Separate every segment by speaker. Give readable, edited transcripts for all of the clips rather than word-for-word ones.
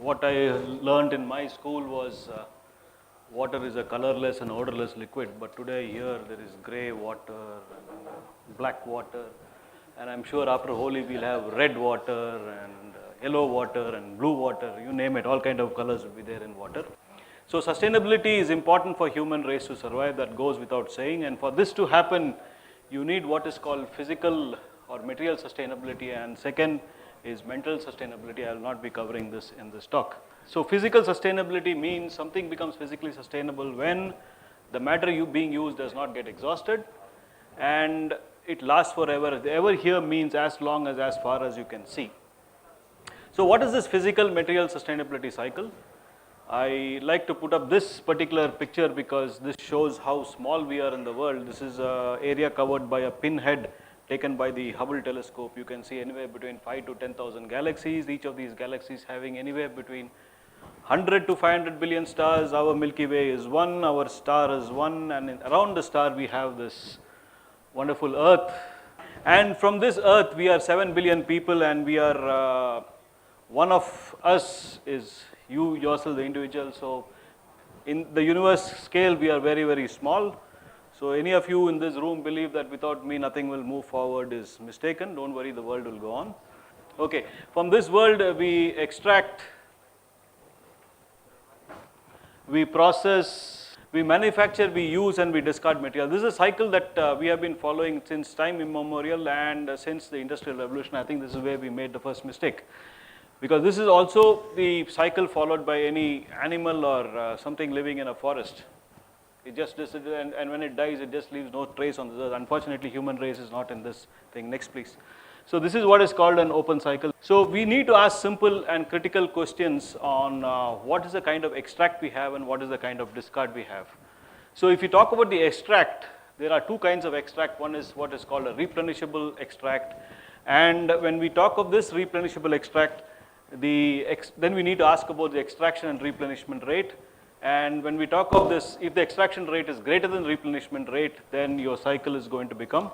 Speaker 1: what I learned in my school was water is a colorless and odorless liquid, but today here there is grey water and black water, and I'm sure after Holi we'll have red water and yellow water and blue water, you name it, all kind of colors will be there in water. So sustainability is important for human race to survive, that goes without saying, and for this to happen you need what is called physical or material sustainability, and second is mental sustainability. I will not be covering this in this talk. So physical sustainability means something becomes physically sustainable when the matter being used does not get exhausted and it lasts forever. Ever here means as long as far as you can see. So what is this physical material sustainability cycle? I like to put up this particular picture because this shows how small we are in the world. This is an area covered by a pinhead taken by the Hubble telescope. You can see anywhere between 5 to 10,000 galaxies, each of these galaxies having anywhere between 100 to 500 billion stars. Our Milky Way is one, our star is one, and around the star we have this wonderful Earth. And from this Earth we are 7 billion people, and we are, one of us is you yourself, the individual. So in the universe scale we are very, very small. So any of you in this room believe that without me nothing will move forward is mistaken. Don't worry, the world will go on. Okay, from this world we extract, we process, we manufacture, we use, and we discard material. This is a cycle that we have been following since time immemorial, and since the Industrial Revolution. I think this is where we made the first mistake, because this is also the cycle followed by any animal or something living in a forest. It just and when it dies, it just leaves no trace on this earth. Unfortunately, human race is not in this thing. Next, please. So this is what is called an open cycle. So we need to ask simple and critical questions on what is the kind of extract we have and what is the kind of discard we have. So if you talk about the extract, there are two kinds of extract. One is what is called a replenishable extract, and when we talk of this replenishable extract, then we need to ask about the extraction and replenishment rate. And when we talk of this, if the extraction rate is greater than replenishment rate, then your cycle is going to become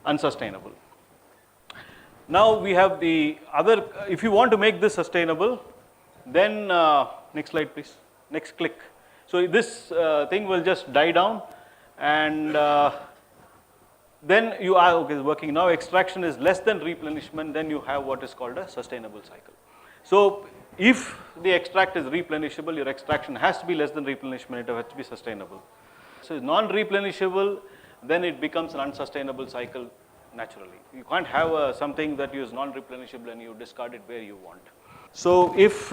Speaker 1: unsustainable. Now we have the other, if you want to make this sustainable, then next slide please, next click. So this thing will just die down, and then you are, okay, it's working now. Extraction is less than replenishment, then you have what is called a sustainable cycle. So if the extract is replenishable, your extraction has to be less than replenishment, it has to be sustainable. So it's non-replenishable, then it becomes an unsustainable cycle naturally. You can't have something that is non-replenishable and you discard it where you want. So if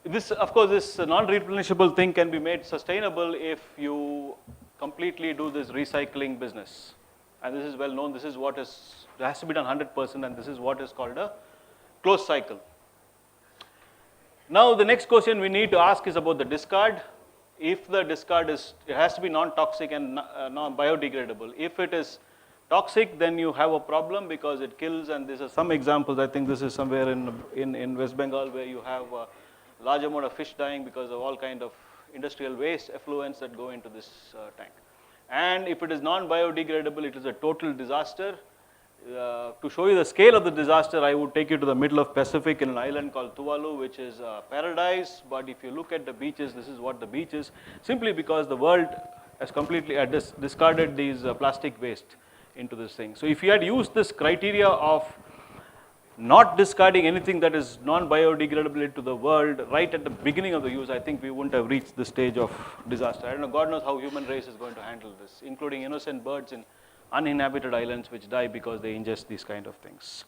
Speaker 1: this, of course, this non-replenishable thing can be made sustainable if you completely do this recycling business. And this is well known, this is what is, it has to be done 100%, and this is what is called a closed cycle. Now the next question we need to ask is about the discard. If the discard is, it has to be non-toxic and non-biodegradable. If it is toxic, then you have a problem because it kills, and these are some examples. I think this is somewhere in West Bengal where you have a large amount of fish dying because of all kind of industrial waste effluents that go into this tank. And if it is non-biodegradable, it is a total disaster. To show you the scale of the disaster, I would take you to the middle of Pacific in an island called Tuvalu, which is paradise. But if you look at the beaches, this is what the beach is, simply because the world has completely discarded these plastic waste into this thing. So if you had used this criteria of not discarding anything that is non-biodegradable into the world right at the beginning of the use, I think we wouldn't have reached the stage of disaster. I don't know, God knows how human race is going to handle this, including innocent birds in uninhabited islands which die because they ingest these kind of things.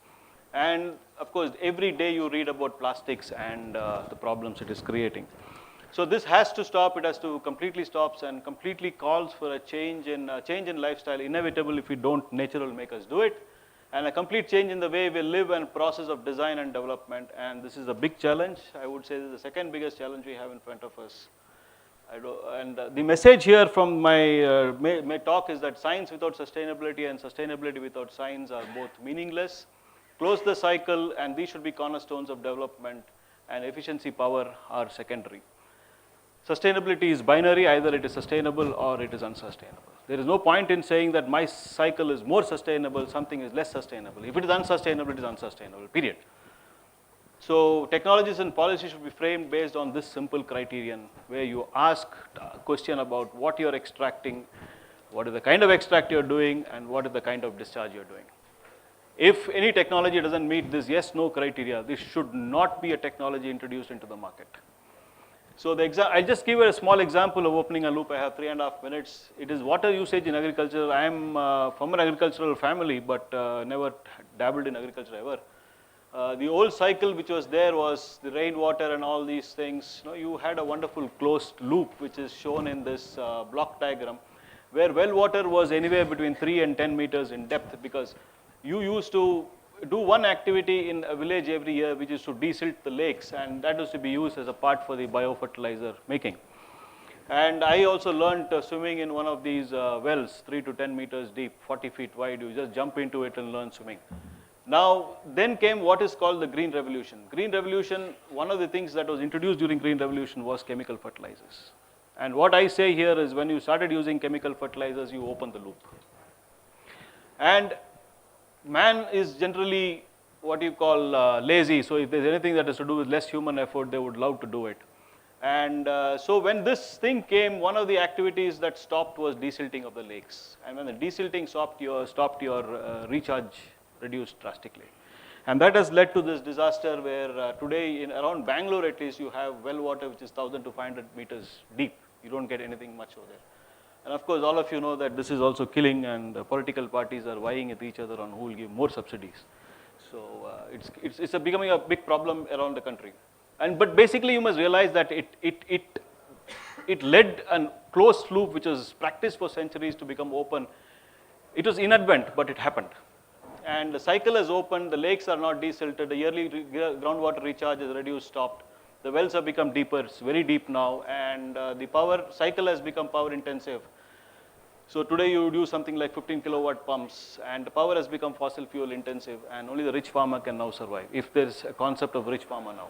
Speaker 1: And of course, every day you read about plastics and the problems it is creating. So this has to stop, it has to completely stop, and completely calls for a change in lifestyle, inevitable. If we don't, nature will make us do it. And a complete change in the way we live and process of design and development, and this is a big challenge. I would say this is the second biggest challenge we have in front of us. And the message here from my talk is that science without sustainability and sustainability without science are both meaningless. Close the cycle, and these should be cornerstones of development, and efficiency, power are secondary. Sustainability is binary, either it is sustainable or it is unsustainable. There is no point in saying that my cycle is more sustainable, something is less sustainable. If it is unsustainable, it is unsustainable, period. So technologies and policy should be framed based on this simple criterion, where you ask a question about what you're extracting, what is the kind of extract you're doing, and what is the kind of discharge you're doing. If any technology doesn't meet this yes, no criteria, this should not be a technology introduced into the market. So I'll just give you a small example of opening a loop. I have 3.5 minutes. It is water usage in agriculture. I am from an agricultural family, but never dabbled in agriculture ever. The old cycle which was there was the rainwater and all these things. You had a wonderful closed loop which is shown in this block diagram, where well water was anywhere between 3 and 10 meters in depth, because you used to do one activity in a village every year, which is to desilt the lakes, and that was to be used as a part for the biofertilizer making. And I also learned swimming in one of these wells, 3 to 10 meters deep, 40 feet wide. You just jump into it and learn swimming. Now, then came what is called the Green Revolution. Green Revolution, one of the things that was introduced during Green Revolution was chemical fertilizers. And what I say here is, when you started using chemical fertilizers, you open the loop. And man is generally what you call lazy. So if there's anything that has to do with less human effort, they would love to do it. And so when this thing came, one of the activities that stopped was desilting of the lakes. And when the desilting stopped, your recharge reduced drastically. And that has led to this disaster where today, in around Bangalore at least, you have well water which is 1,000 to 500 meters deep. You don't get anything much over there. And of course, all of you know that this is also killing, and political parties are vying with each other on who will give more subsidies. So it's becoming a big problem around the country. But basically, you must realize that it led a closed loop which was practiced for centuries to become open. It was inadvertent, but it happened. And the cycle has opened, the lakes are not desilted, the yearly groundwater recharge is reduced, stopped. The wells have become deeper, it's very deep now, and the power cycle has become power intensive. So today you would use something like 15 kilowatt pumps, and the power has become fossil fuel intensive, and only the rich farmer can now survive, if there's a concept of rich farmer now.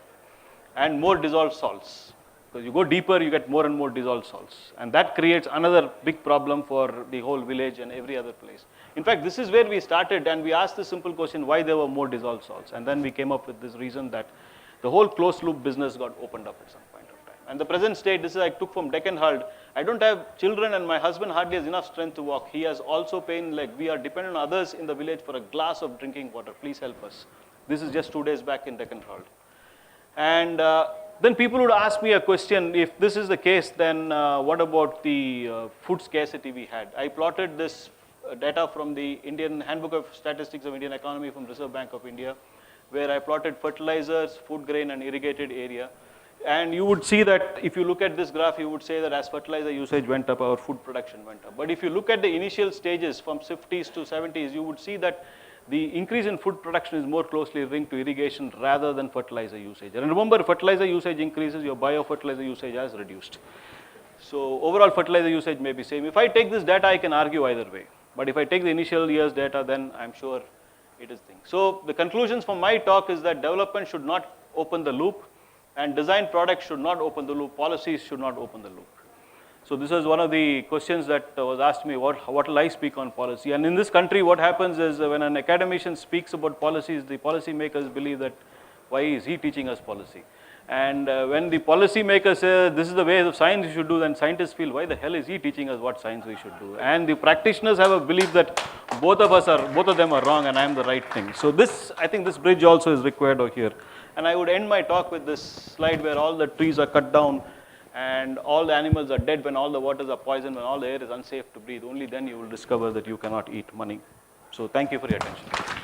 Speaker 1: And more dissolved salts. Because you go deeper, you get more and more dissolved salts. And that creates another big problem for the whole village and every other place. In fact, this is where we started, and we asked the simple question, why there were more dissolved salts. And then we came up with this reason that the whole closed loop business got opened up at some point of time. And the present state, this is I took from Deccan Hald. I don't have children, and my husband hardly has enough strength to walk. He has also pain, like we are dependent on others in the village for a glass of drinking water. Please help us. This is just 2 days back in Deccan Hald. And then people would ask me a question, if this is the case, then what about the food scarcity we had? I plotted this data from the Indian Handbook of Statistics of Indian Economy from Reserve Bank of India, where I plotted fertilizers, food grain, and irrigated area. And you would see that if you look at this graph, you would say that as fertilizer usage went up, our food production went up. But if you look at the initial stages from 50s to 70s, you would see that the increase in food production is more closely linked to irrigation rather than fertilizer usage. And remember, fertilizer usage increases, your biofertilizer usage has reduced. So overall fertilizer usage may be same. If I take this data, I can argue either way. But if I take the initial year's data, then I'm sure it is thing. So the conclusions from my talk is that development should not open the loop, and design products should not open the loop, policies should not open the loop. So this is one of the questions that was asked me, what will I speak on policy? And in this country, what happens is when an academician speaks about policies, the policy makers believe that, why is he teaching us policy? And when the policy makers say, this is the way of science you should do, then scientists feel, why the hell is he teaching us what science we should do? And the practitioners have a belief that both of them are wrong and I am the right thing. So I think this bridge also is required over here. And I would end my talk with this slide where all the trees are cut down and all the animals are dead, when all the waters are poisoned, when all the air is unsafe to breathe. Only then you will discover that you cannot eat money. So thank you for your attention.